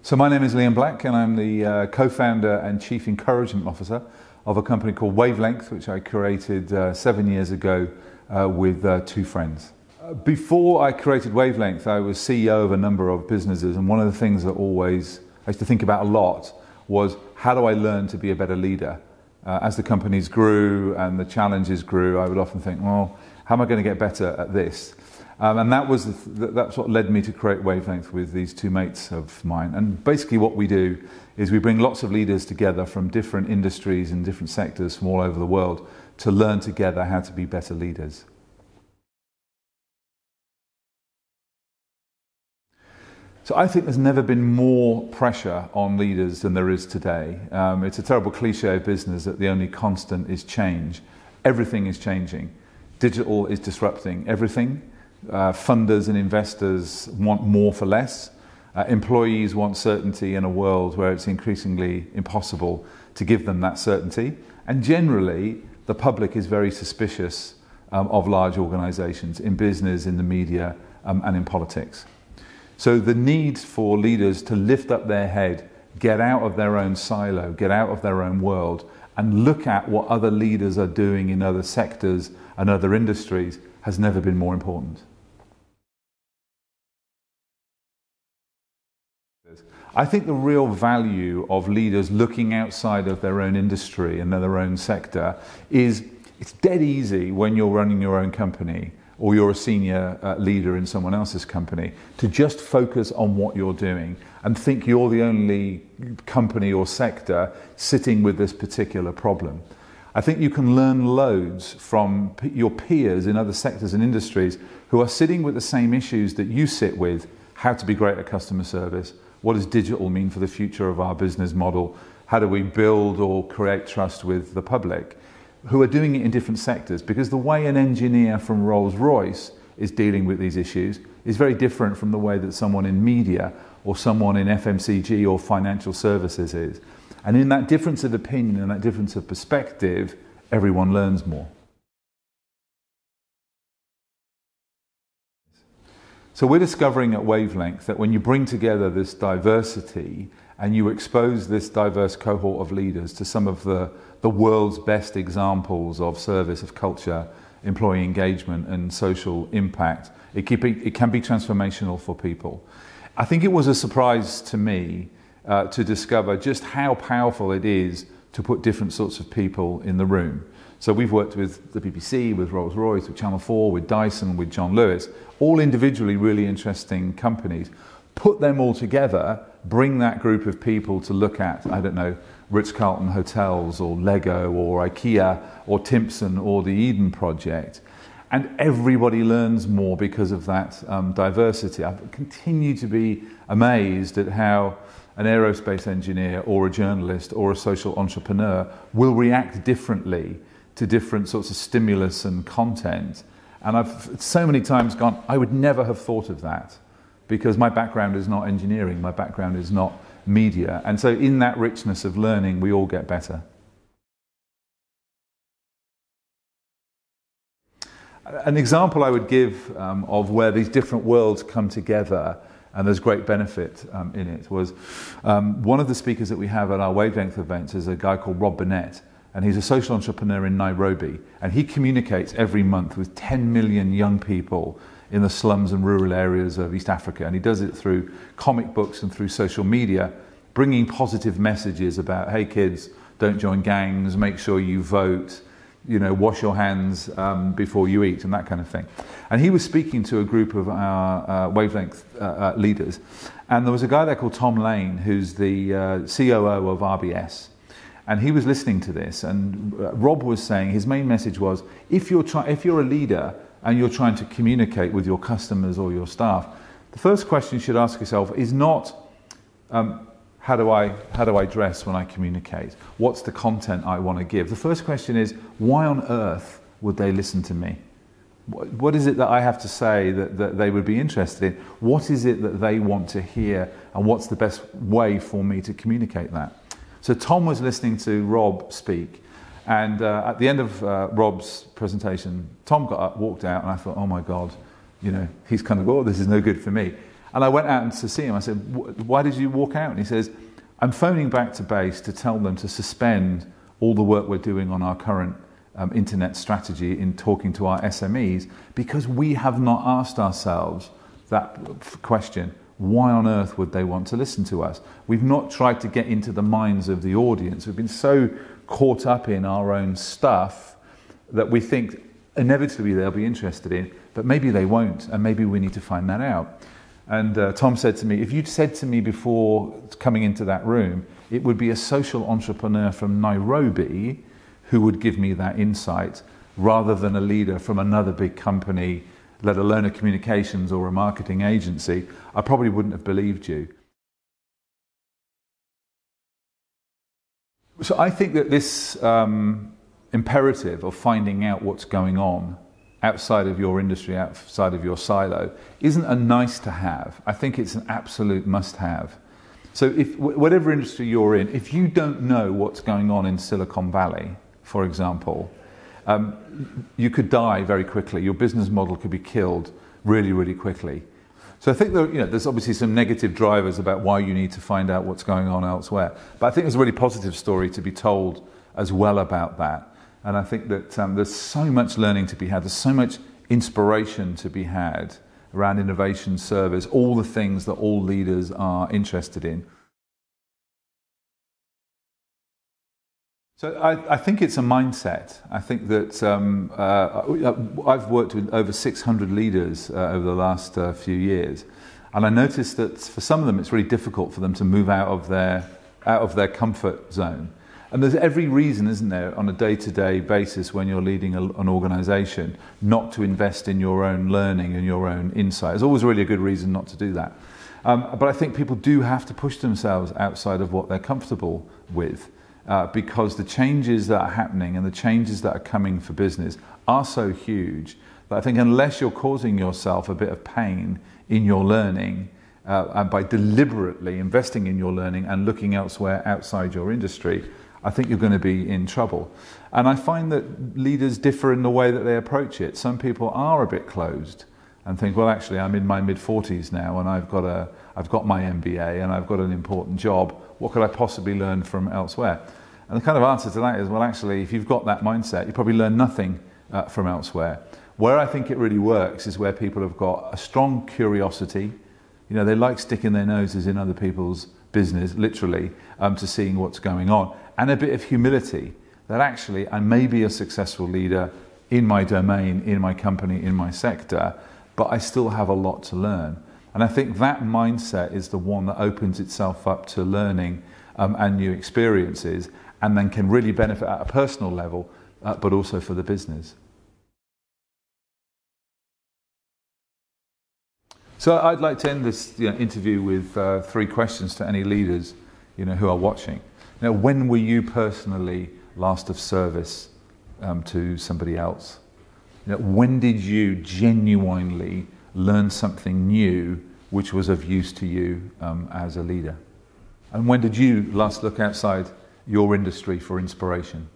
So my name is Liam Black, and I'm the co-founder and chief encouragement officer of a company called Wavelength, which I created 7 years ago with two friends. Before I created Wavelength, I was CEO of a number of businesses, and one of the things that I used to think about a lot was, how do I learn to be a better leader? As the companies grew and the challenges grew, I would often think, well, how am I going to get better at this? And that's what led me to create Wavelength with these two mates of mine. And basically what we do is we bring lots of leaders together from different industries and different sectors from all over the world to learn together how to be better leaders. So I think there's never been more pressure on leaders than there is today. It's a terrible cliche of business that the only constant is change. Everything is changing. Digital is disrupting everything. Funders and investors want more for less. Employees want certainty in a world where it's increasingly impossible to give them that certainty. And generally, the public is very suspicious of large organizations in business, in the media, and in politics. So the need for leaders to lift up their head, get out of their own silo, get out of their own world, and look at what other leaders are doing in other sectors and other industries has never been more important. I think the real value of leaders looking outside of their own industry and their own sector is, it's dead easy when you're running your own company or you're a senior leader in someone else's company to just focus on what you're doing and think you're the only company or sector sitting with this particular problem. I think you can learn loads from your peers in other sectors and industries who are sitting with the same issues that you sit with: how to be great at customer service, what does digital mean for the future of our business model, how do we build or create trust with the public, who are doing it in different sectors. Because the way an engineer from Rolls-Royce is dealing with these issues is very different from the way that someone in media or someone in FMCG or financial services is. And in that difference of opinion and that difference of perspective, everyone learns more. So we're discovering at Wavelength that when you bring together this diversity and you expose this diverse cohort of leaders to some of the world's best examples of service, of culture, employee engagement and social impact, it can be transformational for people. I think it was a surprise to me to discover just how powerful it is to put different sorts of people in the room. So we've worked with the BBC, with Rolls-Royce, with Channel 4, with Dyson, with John Lewis, all individually really interesting companies. Put them all together, bring that group of people to look at, I don't know, Ritz-Carlton hotels or Lego or IKEA or Timpson or the Eden Project. And everybody learns more because of that diversity. I continue to be amazed at how an aerospace engineer or a journalist or a social entrepreneur will react differently to different sorts of stimulus and content. And I've so many times gone, I would never have thought of that, because my background is not engineering, my background is not media. And so in that richness of learning, we all get better. An example I would give of where these different worlds come together and there's great benefit in it was one of the speakers that we have at our Wavelength events is a guy called Rob Burnett. And he's a social entrepreneur in Nairobi, and he communicates every month with 10 million young people in the slums and rural areas of East Africa. And he does it through comic books and through social media, bringing positive messages about, hey kids, don't join gangs, make sure you vote, you know, wash your hands before you eat, and that kind of thing. And he was speaking to a group of our Wavelength leaders, and there was a guy there called Tom Lane, who's the COO of RBS. And he was listening to this, and Rob was saying his main message was, if you're a leader and you're trying to communicate with your customers or your staff, the first question you should ask yourself is not, how do I dress when I communicate? What's the content I want to give? The first question is, why on earth would they listen to me? What is it that I have to say that they would be interested in? What is it that they want to hear, and what's the best way for me to communicate that? So Tom was listening to Rob speak, and at the end of Rob's presentation, Tom got up, walked out, and I thought, oh my God, you know, he's kind of, oh, this is no good for me. And I went out to see him. I said, why did you walk out? And he says, I'm phoning back to base to tell them to suspend all the work we're doing on our current internet strategy in talking to our SMEs, because we have not asked ourselves that question. Why on earth would they want to listen to us? We've not tried to get into the minds of the audience. We've been so caught up in our own stuff that we think inevitably they'll be interested in, but maybe they won't, and maybe we need to find that out. And Tom said to me, if you'd said to me before coming into that room, it would be a social entrepreneur from Nairobi who would give me that insight, rather than a leader from another big company, let alone a communications or a marketing agency, I probably wouldn't have believed you. So I think that this imperative of finding out what's going on outside of your industry, outside of your silo, isn't a nice to have. I think it's an absolute must have. So if whatever industry you're in, if you don't know what's going on in Silicon Valley, for example, you could die very quickly. Your business model could be killed really, really quickly. So I think there's obviously some negative drivers about why you need to find out what's going on elsewhere. But I think there's a really positive story to be told as well about that. And I think that there's so much learning to be had. There's so much inspiration to be had around innovation, service, all the things that all leaders are interested in. So I think it's a mindset. I think that I've worked with over 600 leaders over the last few years, and I noticed that for some of them it's really difficult for them to move out of their comfort zone. And there's every reason, isn't there, on a day-to-day basis when you're leading an organisation, not to invest in your own learning and your own insight. There's always really a good reason not to do that. But I think people do have to push themselves outside of what they're comfortable with, because the changes that are happening and the changes that are coming for business are so huge that I think unless you're causing yourself a bit of pain in your learning, and by deliberately investing in your learning and looking elsewhere outside your industry, I think you're going to be in trouble. And I find that leaders differ in the way that they approach it. Some people are a bit closed and think, well, actually, I'm in my mid-40s now and I've got my MBA and I've got an important job. What could I possibly learn from elsewhere? And the kind of answer to that is, well, actually, if you've got that mindset, you probably learn nothing from elsewhere. Where I think it really works is where people have got a strong curiosity. They like sticking their noses in other people's business, literally, to seeing what's going on. And a bit of humility, that actually I may be a successful leader in my domain, in my company, in my sector, but I still have a lot to learn. And I think that mindset is the one that opens itself up to learning and new experiences, and then can really benefit at a personal level, but also for the business. So I'd like to end this interview with 3 questions to any leaders who are watching. When were you personally last of service to somebody else? When did you genuinely learn something new which was of use to you as a leader? And when did you last look outside your industry for inspiration?